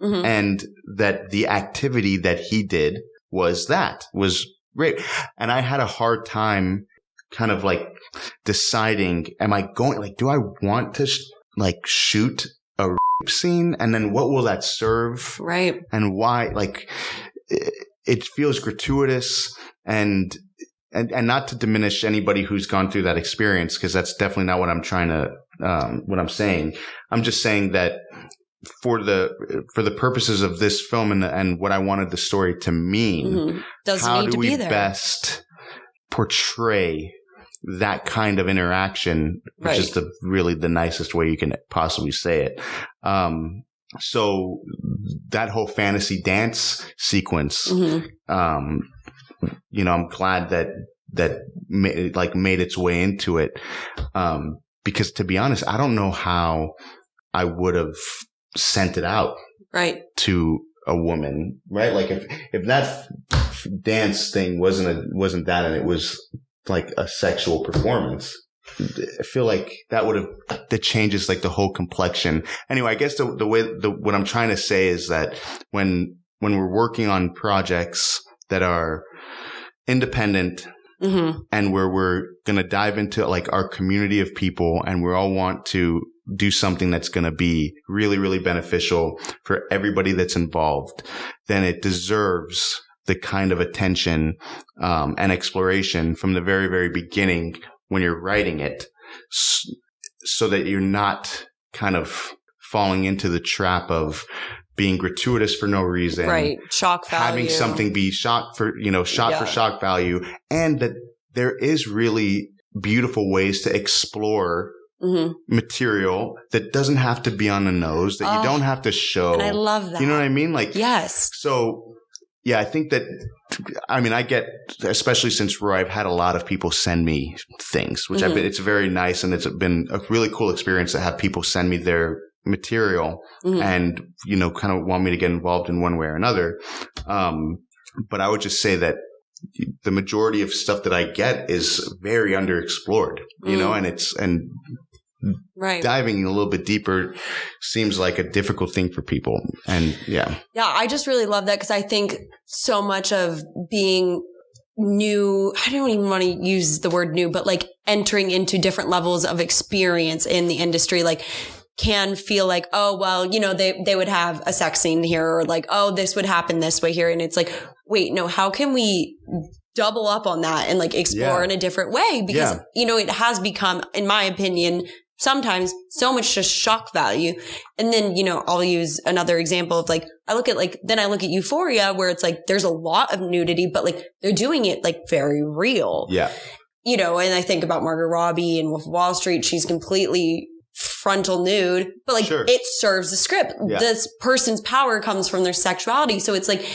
and that the activity that he did was rape. And I had a hard time kind of like deciding, am I going, like, do I want to shoot a rape scene? And then what will that serve? Right. And why? Like, it feels gratuitous, and not to diminish anybody who's gone through that experience, because that's definitely not what I'm trying to, what I'm saying. I'm just saying that for the purposes of this film and what I wanted the story to mean, how do we best portray that kind of interaction, which is really the nicest way you can possibly say it. So that whole fantasy dance sequence, I'm glad that made its way into it. Because to be honest, I don't know how I would have sent it out to a woman, right? Like if that dance thing wasn't that, and it was like a sexual performance, I feel like that changes like the whole complexion. Anyway, I guess what I'm trying to say is that when we're working on projects that are independent and where we're going to dive into like our community of people and we all want to do something that's going to be really, really beneficial for everybody that's involved, then it deserves the kind of attention and exploration from the very, very beginning when you're writing it, so that you're not kind of falling into the trap of being gratuitous for no reason. Right. Shock value. Having something be shot for shock value. And that there is really beautiful ways to explore material that doesn't have to be on the nose, that you don't have to show. And I love that. You know what I mean? Like, yes. So, yeah, I think that, I mean, I get, especially since Roy, I've had a lot of people send me things, which it's very nice. And it's been a really cool experience to have people send me their material and, you know, kind of want me to get involved in one way or another. But I would just say that the majority of stuff that I get is very underexplored, you know, and diving a little bit deeper seems like a difficult thing for people. And yeah, I just really love that because I think so much of being new, I don't even want to use the word new, but like entering into different levels of experience in the industry, like can feel like, oh, well, you know, they would have a sex scene here, or like, oh, this would happen this way here. And it's like, wait, no, how can we double up on that and like explore in a different way? Because, you know, it has become, in my opinion, sometimes so much just shock value. And then, you know, I'll use another example of like, I look at Euphoria, where it's like, there's a lot of nudity, but like they're doing it like very real. Yeah. You know, and I think about Margot Robbie and Wolf of Wall Street. She's completely frontal nude, but like it serves the script. Yeah. This person's power comes from their sexuality. So it's like,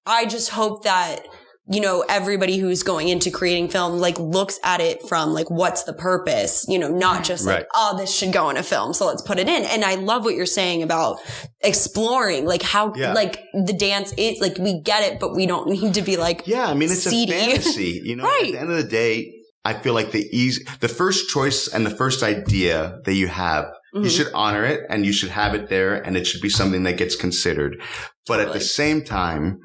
I just hope that, you know, everybody who's going into creating film, like looks at it from like, what's the purpose? You know, not just like, oh, this should go in a film, so let's put it in. And I love what you're saying about exploring, like how, like the dance is like, we get it, but we don't need to be like, I mean, it's seedy. A fantasy, you know, at the end of the day, I feel like the first choice and the first idea that you have, you should honor it and you should have it there and it should be something that gets considered. But at the same time,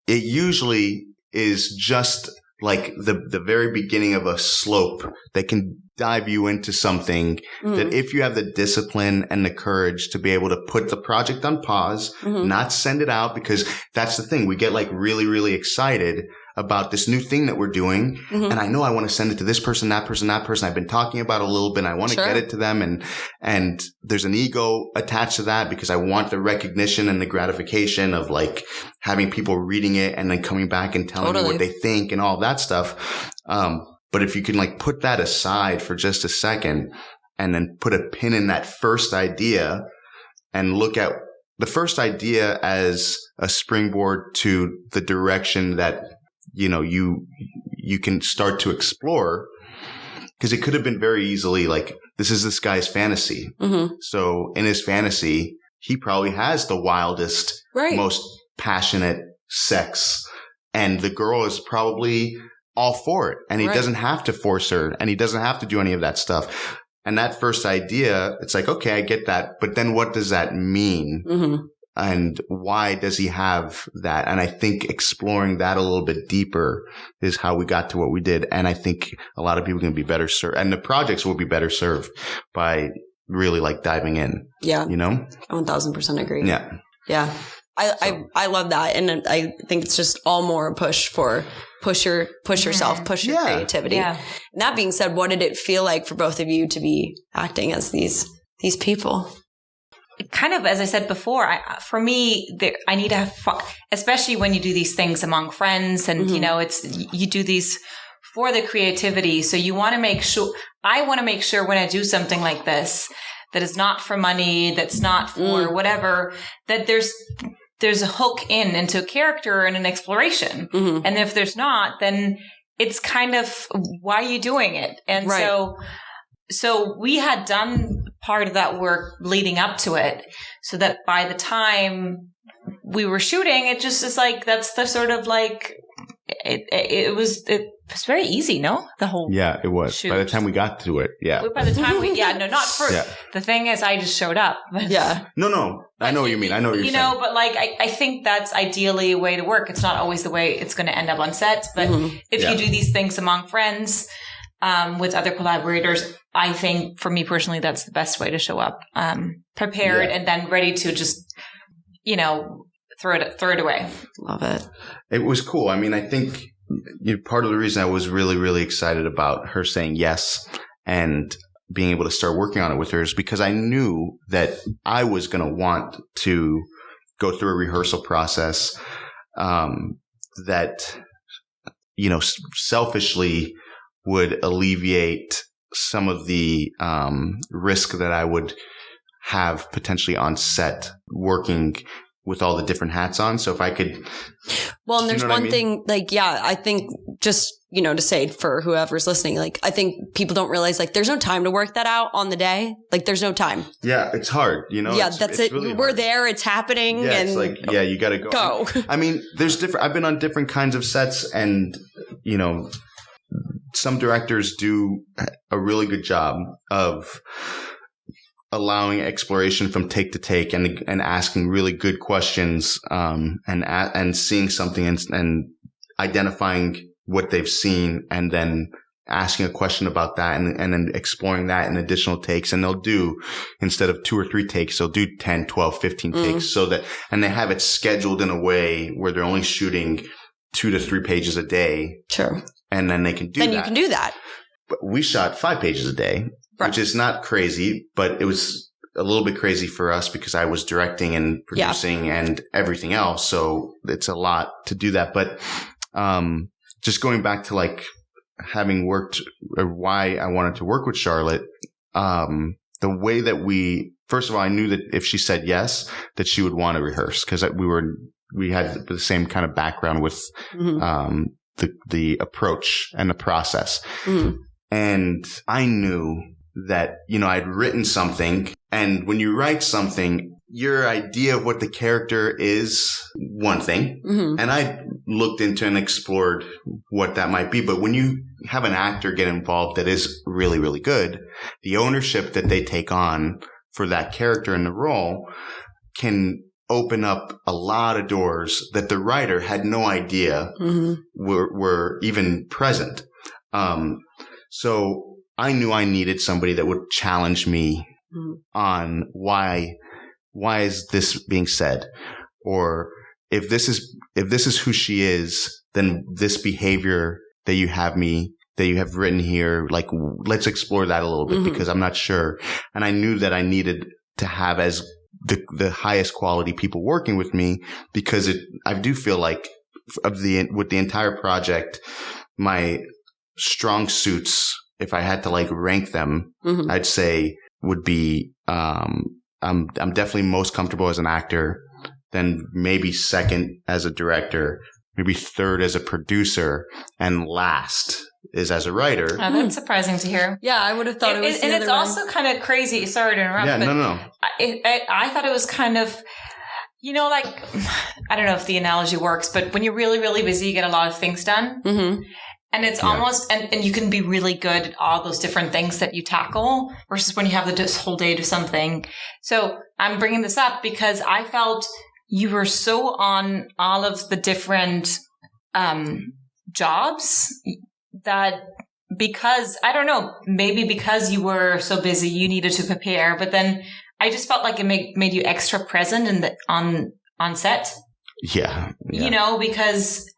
it usually is just like the very beginning of a slope that can dive you into something that if you have the discipline and the courage to be able to put the project on pause, not send it out, because that's the thing. We get like really, really excited about this new thing that we're doing. And I know I want to send it to this person, that person, that person I've been talking about a little bit. I want to get it to them. And there's an ego attached to that because I want the recognition and the gratification of like having people reading it and then coming back and telling me what they think and all that stuff. But if you can like put that aside for just a second and then put a pin in that first idea and look at the first idea as a springboard to the direction that, you know, you can start to explore, because it could have been very easily like, this is this guy's fantasy. So in his fantasy, he probably has the wildest, most passionate sex. And the girl is probably all for it. And he doesn't have to force her and he doesn't have to do any of that stuff. And that first idea, it's like, okay, I get that. But then what does that mean? And why does he have that? And I think exploring that a little bit deeper is how we got to what we did. And I think a lot of people can be better served, and the projects will be better served by really like diving in. Yeah. You know? 1000% agree. Yeah. Yeah. I love that. And I think it's just all more a push yourself, push your creativity. Yeah. And that being said, what did it feel like for both of you to be acting as these people? Kind of, as I said before, for me, I need to have fun, especially when you do these things among friends and, you know, you do these for the creativity. So I want to make sure when I do something like this, that is not for money, that's not for whatever, that there's a hook into a character and an exploration. And if there's not, then it's kind of, why are you doing it? And so we had done part of that work leading up to it, so that by the time we were shooting, it just is like, that's the sort of like, it was very easy, no? The whole it was. shoot. By the time we got to it, By the time not for the thing is, I just showed up. No. I know what you mean. I know what you're saying. But like, I think that's ideally a way to work. It's not always the way it's going to end up on set, but if you do these things among friends, with other collaborators, I think for me personally, that's the best way to show up, prepared and then ready to just, throw it away. Love it. It was cool. I mean, I think part of the reason I was really, really excited about her saying yes and being able to start working on it with her is because I knew that I was going to want to go through a rehearsal process, that, selfishly would alleviate some of the risk that I would have potentially on set working with all the different hats on. So if I could... Well, and there's one thing, I think just, to say for whoever's listening, I think people don't realize, there's no time to work that out on the day. There's no time. Yeah, it's hard, Yeah, that's it. Really We're hard. There, it's happening. Yeah, and it's you got to go. Go. I mean, I've been on different kinds of sets and, some directors do a really good job of allowing exploration from take to take and asking really good questions, and seeing something and identifying what they've seen and then asking a question about that and then exploring that in additional takes. And they'll do, instead of 2 or 3 takes, they'll do 10, 12, 15 takes and they have it scheduled in a way where they're only shooting 2 to 3 pages a day. Sure. And then they can do that. Then you can do that. But we shot 5 pages a day, which is not crazy, but it was a little bit crazy for us because I was directing and producing and everything else. So it's a lot to do that. But just going back to having worked or why I wanted to work with Charlotte, the way that first of all, I knew that if she said yes, that she would want to rehearse because we had the same kind of background with the approach and the process. And I knew that, I'd written something, and when you write something, your idea of what the character is one thing. And I looked into and explored what that might be. But when you have an actor get involved that is really, really good, the ownership that they take on for that character in the role can open up a lot of doors that the writer had no idea were even present. So I knew I needed somebody that would challenge me on why is this being said? Or if this is who she is, then this behavior that you have written here, let's explore that a little bit because I'm not sure. And I knew that I needed to have as the highest quality people working with me because I do feel like with the entire project, my strong suits, if I had to rank them, I'd say would be, I'm definitely most comfortable as an actor, then maybe second as a director, maybe third as a producer, and last is as a writer. Oh, that's surprising to hear. Yeah, I would have thought it was. And it's also kind of crazy. Sorry to interrupt. Yeah, but no. I thought it was kind of, I don't know if the analogy works, but when you're really, really busy, you get a lot of things done. And it's almost, and you can be really good at all those different things that you tackle versus when you have this whole day to something. So I'm bringing this up because I felt you were so on all of the different jobs that because, I don't know, maybe because you were so busy, you needed to prepare. But then I just felt like it made you extra present on set. Yeah. Because...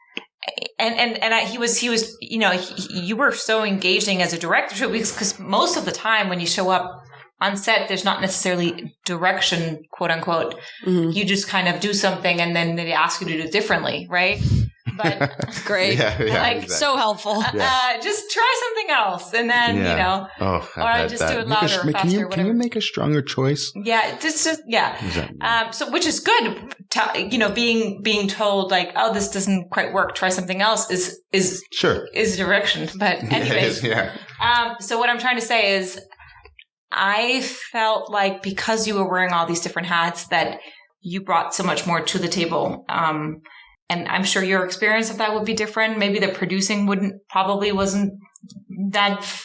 he was, you were so engaging as a director because most of the time when you show up on set, there's not necessarily direction, quote unquote. You just kind of do something and then they ask you to do it differently, right? But great. Exactly. So helpful. Just try something else. And then, or I just do it louder or faster. Can you make a stronger choice? Yeah. So, which is good. Being told this doesn't quite work. Try something else is direction. But anyways, so what I'm trying to say is I felt like because you were wearing all these different hats that you brought so much more to the table. and I'm sure your experience of that would be different. Maybe the producing wasn't that.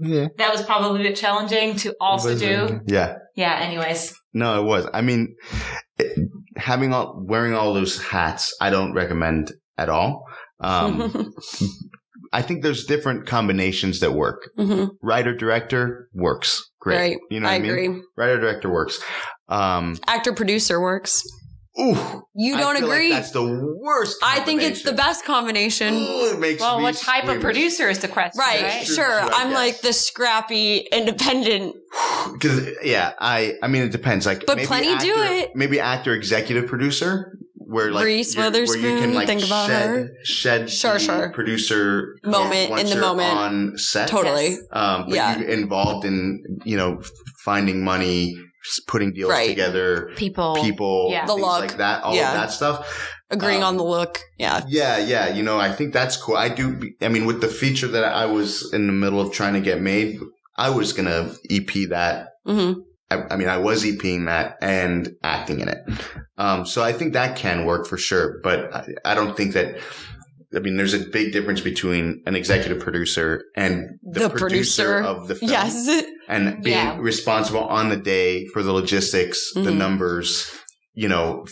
Yeah. That was probably a bit challenging to also do. Yeah. Yeah. Anyways. No, it was. I mean, wearing all those hats, I don't recommend at all. I think there's different combinations that work. Mm-hmm. Writer, director works great. Right. You know what I mean? Agree. Writer, director works. Actor, producer works. Ooh, you don't agree? Like that's the worst combination. I think it's the best combination. Ooh, it makes me what type of producer is the question? Right? Sure. I'm like the scrappy, independent. Because I mean, it depends. Like, but plenty do it. Maybe actor, executive producer, where like Reese Witherspoon. Where you can like think about her. Shed the producer moment in the moment on set. Totally. But you're involved in finding money, putting deals together, people, the look, like that, all of that stuff. Agreeing on the look. Yeah. Yeah. I think that's cool. I mean, with the feature that I was in the middle of trying to get made, I was going to EP that. Mm-hmm. I mean, I was EPing that and acting in it. So I think that can work for sure. But I don't think that. I mean, there's a big difference between an executive producer and the producer of the film. Yes. And being responsible on the day for the logistics, the numbers,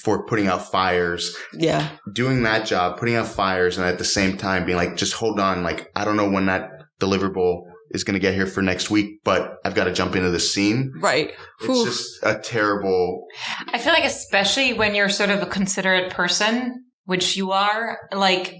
for putting out fires. Yeah. Doing that job, putting out fires, and at the same time being like, just hold on. Like, I don't know when that deliverable is going to get here for next week, but I've got to jump into the scene. Right. It's just a terrible. I feel like especially when you're sort of a considerate person, which you are, like,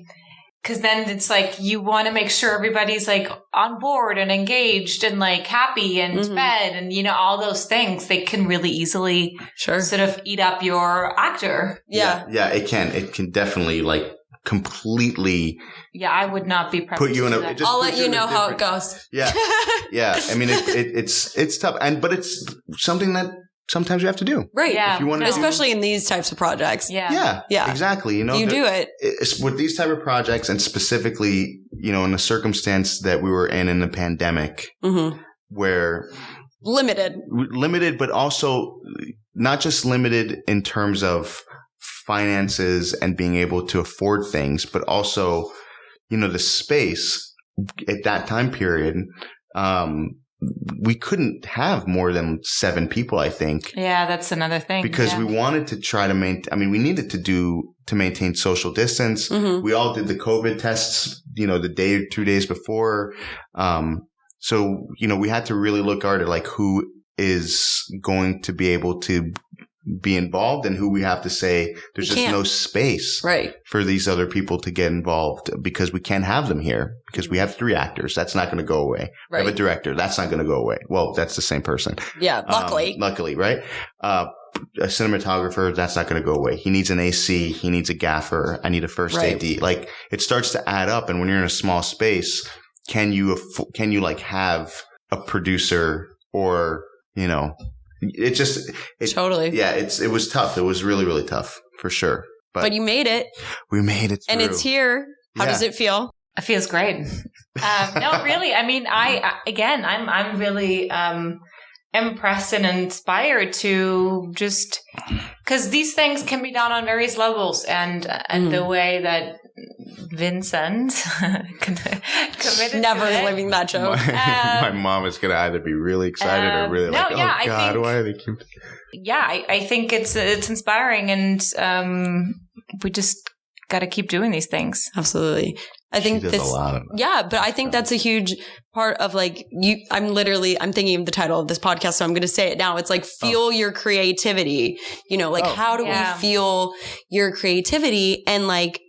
because then it's like you want to make sure everybody's like on board and engaged and like happy and fed and, all those things. They can really easily sort of eat up your actor. Yeah. Yeah, it can. It can definitely like completely. Yeah, I would not be put you in a. I'll let you know how it goes. Yeah. Yeah. I mean, it's tough. But it's something that sometimes you have to do. Right. Yeah. If you want especially in these types of projects. Yeah. Exactly. You do it. It's with these type of projects, and specifically, in the circumstance that we were in the pandemic, where limited, but also not just limited in terms of finances and being able to afford things, but also, the space at that time period. We couldn't have more than 7 people, I think. Yeah, that's another thing. Because we wanted to try to we needed to maintain social distance. Mm-hmm. We all did the COVID tests, the day or 2 days before. So, we had to really look hard at like who is going to be able to be involved and who we have to say there's just no space for these other people to get involved because we can't have them here because we have 3 actors. That's not going to go away. Right. We have a director. That's not going to go away. Well, that's the same person. Yeah. Luckily, right? A cinematographer, that's not going to go away. He needs an AC. He needs a gaffer. I need a first AD. Like it starts to add up. And when you're in a small space, can you like have a producer or, totally. Yeah, it was tough. It was really, really tough for sure. But you made it. We made it through. And it's here. How does it feel? It feels great. No, really. I mean, I'm really impressed and inspired to just because these things can be done on various levels, and the way that Vincent committed never to living that joke. My mom is going to either be really excited or really like, oh God, why are they cute? Yeah, I think it's inspiring, and we just got to keep doing these things. Absolutely. I think a lot of it. Yeah, but I think that's a huge part of like I'm thinking of the title of this podcast, so I'm going to say it now. It's like feel your creativity, how do we feel your creativity and like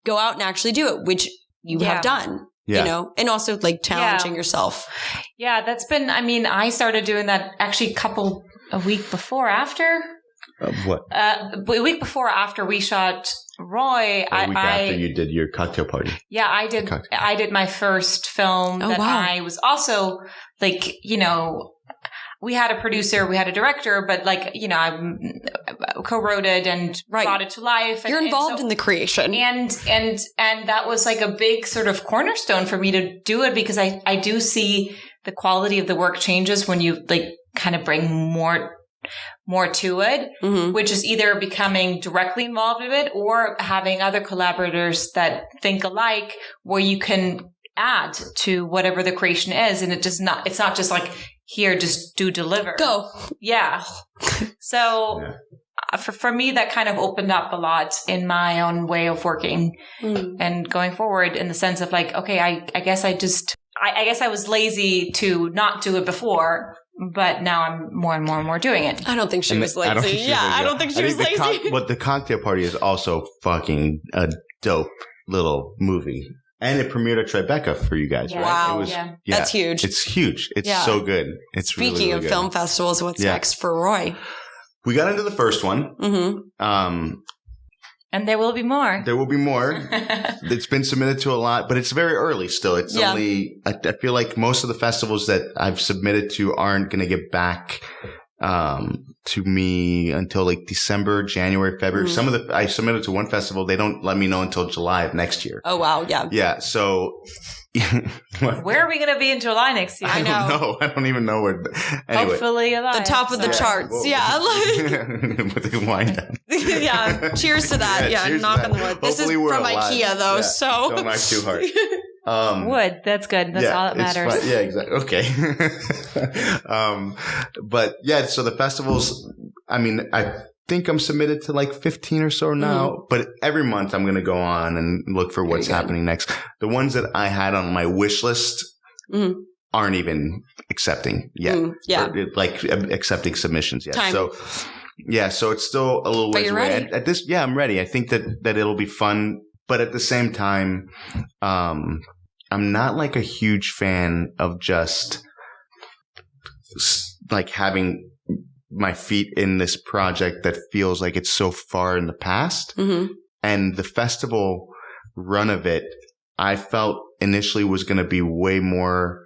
go out and actually do it, which you have done, and also like challenging yourself. Yeah, that's been, I started doing that actually a week before after. What? A week before after we shot Roy. A week after you did your cocktail party. Yeah, I did. I did my first film I was also like, we had a producer, we had a director, but like, I co-wrote it and brought it to life. You're involved in the creation. And that was like a big sort of cornerstone for me to do it because I do see the quality of the work changes when you like kind of bring more more to it, which is either becoming directly involved with it or having other collaborators that think alike where you can add to whatever the creation is. And it's not just like, here, just deliver. Go. Yeah. So for me, that kind of opened up a lot in my own way of working and going forward in the sense of like, okay, I guess I was lazy to not do it before, but now I'm more and more doing it. I don't think she was lazy. I don't think she was lazy. But the cocktail party is also fucking a dope little movie. And it premiered at Tribeca for you guys, right? Wow. That's huge. It's huge. It's so good. It's Speaking really, really of good. film festivals, what's next for Roy? We got into the first one. And there will be more. There will be more. It's been submitted to a lot, but it's very early still. It's only, I feel like most of the festivals that I've submitted to aren't going to get back to me until like December, January, February. I submitted to one festival. They don't let me know until July of next year. Oh, wow. Yeah. Yeah. So where are we going to be in July next year? I don't know. I don't even know where. Anyway. Hopefully alive. The top of the charts. Whoa. Like, With the wine down. Yeah. Cheers to that. Yeah. Knock on the wood. This is from IKEA though. So don't laugh too hard. Wood. That's good. That's all that matters. Yeah, exactly. Okay. But yeah, so the festivals, I mean, I think I'm submitted to like 15 or so now, but every month I'm going to go on and look for what's happening next. The ones that I had on my wish list aren't even accepting yet. Or, like accepting submissions yet. So it's still a little ways away. At this, I'm ready. I think that it'll be fun, but at the same time, I'm not like a huge fan of just like having my feet in this project that feels like it's so far in the past. And the festival run of it, I felt initially was going to be way more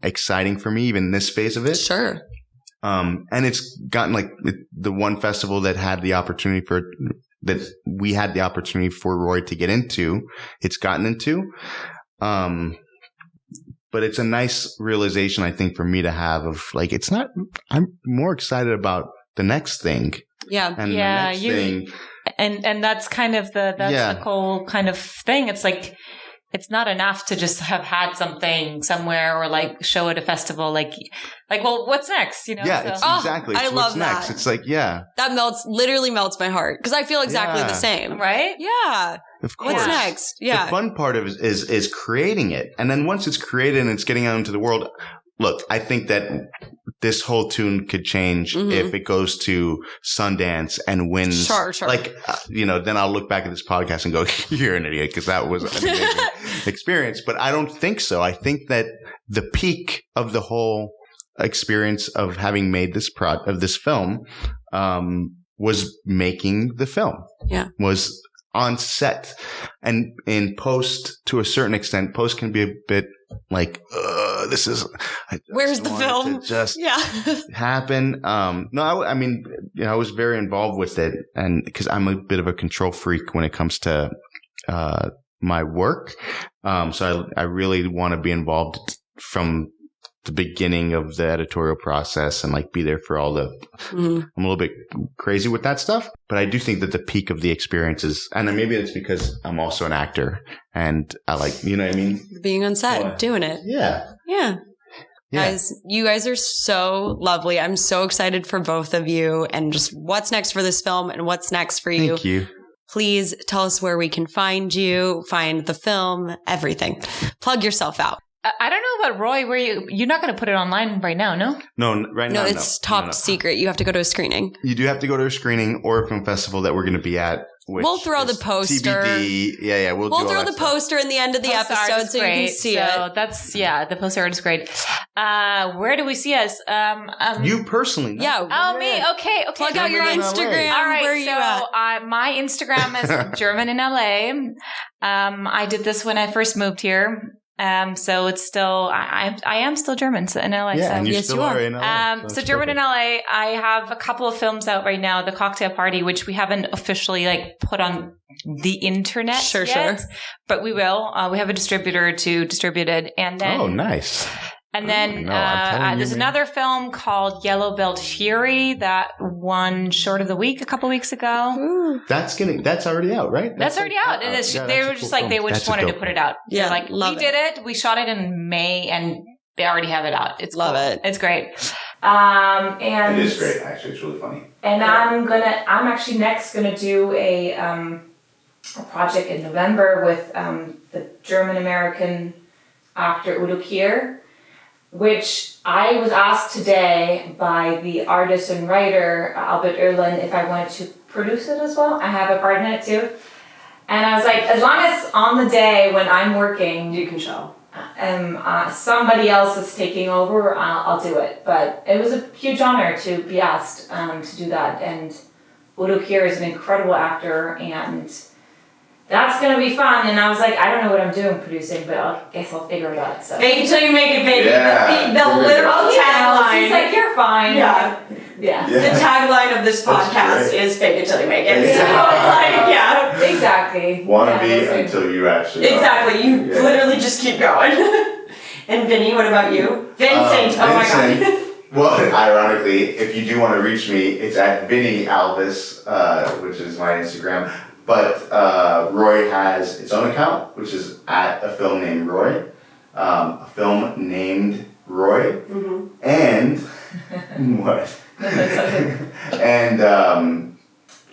exciting for me, even this phase of it. Sure. And it's gotten like the one festival that had the opportunity that we had the opportunity for Roy to get into, it's gotten into. But it's a nice realization, I think, for me to have of like, I'm more excited about the next thing. Yeah. And the next thing. And that's kind of the whole kind of thing. It's like, it's not enough to just have had something somewhere or like show at a festival. Like, well, what's next? You know? Yeah, exactly. I love next. that. It's like, that literally melts my heart because I feel exactly the same. Right? Yeah. Of course. What's next? Yeah. The fun part of it is creating it. And then once it's created and it's getting out into the world, look, I think that this whole tune could change if it goes to Sundance and wins. Sure. Like, then I'll look back at this podcast and go, you're an idiot, because that was an amazing experience. But I don't think so. I think that the peak of the whole experience of having made this film was making the film. Yeah. Was on set. And in post, to a certain extent, post can be a bit like, this is, where's the film? Just happen. No, I mean, I was very involved with it, and because I'm a bit of a control freak when it comes to my work. So I really want to be involved from the beginning of the editorial process and like be there for all the, I'm a little bit crazy with that stuff, but I do think that the peak of the experience is, and maybe it's because I'm also an actor and I like, you know what I mean? Being on set, doing it. Yeah. Guys, you guys are so lovely. I'm so excited for both of you and just what's next for this film and what's next for you. Thank you. Please tell us where we can find you, find the film, everything. Plug yourself out. I don't know about Roy. You're not going to put it online right now, no? No, right now. No, it's top secret. You have to go to a screening. You do have to go to a screening or a film festival that we're going to be at. We'll throw the poster. TBD. Yeah. We'll throw the poster in the end of the episode so you can see it. So that's, the poster art is great. Where do we see us? You personally. No? Yeah. Oh, me. Okay. Plug out your Instagram. All right. Where are you at? My Instagram is German in LA. I did this when I first moved here. So it's still, I am still German in LA. Yeah, so. and you still are in LA. So German in LA, I have a couple of films out right now. The Cocktail Party, which we haven't officially put on the internet yet, but we will. We have a distributor to distribute it, and then oh, nice. And then there's another film called Yellow Belt Fury that won Short of the Week a couple weeks ago. Ooh. That's already out, right? That's already out. And they were just like, they just wanted to put it out. Yeah, like, we did it. We shot it in May and they already have it out. It's love it. It's great. And it is great, actually. It's really funny. And I'm actually next gonna do a project in November with the German-American actor Udo Kier, which I was asked today by the artist and writer Albert Erlen if I wanted to produce it as well. I have a part in it too. And I was like, as long as on the day when I'm working, you can show. Somebody else is taking over, I'll do it. But it was a huge honor to be asked to do that. And Udo Kier is an incredible actor, and that's going to be fun. And I was like, I don't know what I'm doing producing, but I guess I'll figure it out. So. Fake it till you make it, baby. Yeah. The literal tagline. He's like, you're fine. Yeah. The tagline of this podcast is fake it till you make it. So it's like, exactly. Wannabe until you actually Exactly. You literally just keep going. And Vinny, what about you? Vincent. Oh my God. Well, ironically, if you do want to reach me, it's at Vinny Alvas, which is my Instagram. But Roy has its own account, which is at a film named Roy. A film named Roy. Mm-hmm. And what? And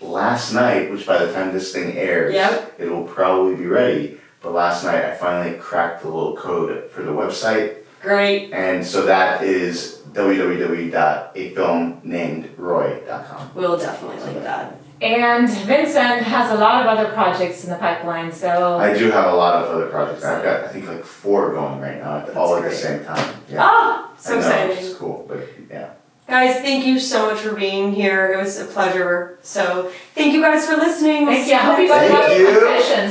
last night, which by the time this thing airs, it will probably be ready. But last night I finally cracked the little code for the website. Great. And so that is www.afilmnamedroy.com. We'll definitely link that. And Vincent has a lot of other projects in the pipeline, so... I do have a lot of other projects. I've got, I think, like 4 going right now, all at the same time. Yeah. Oh, so exciting. Which is cool, but yeah. Guys, thank you so much for being here. It was a pleasure. So, thank you guys for listening. Thank you. I hope you guys love the questions.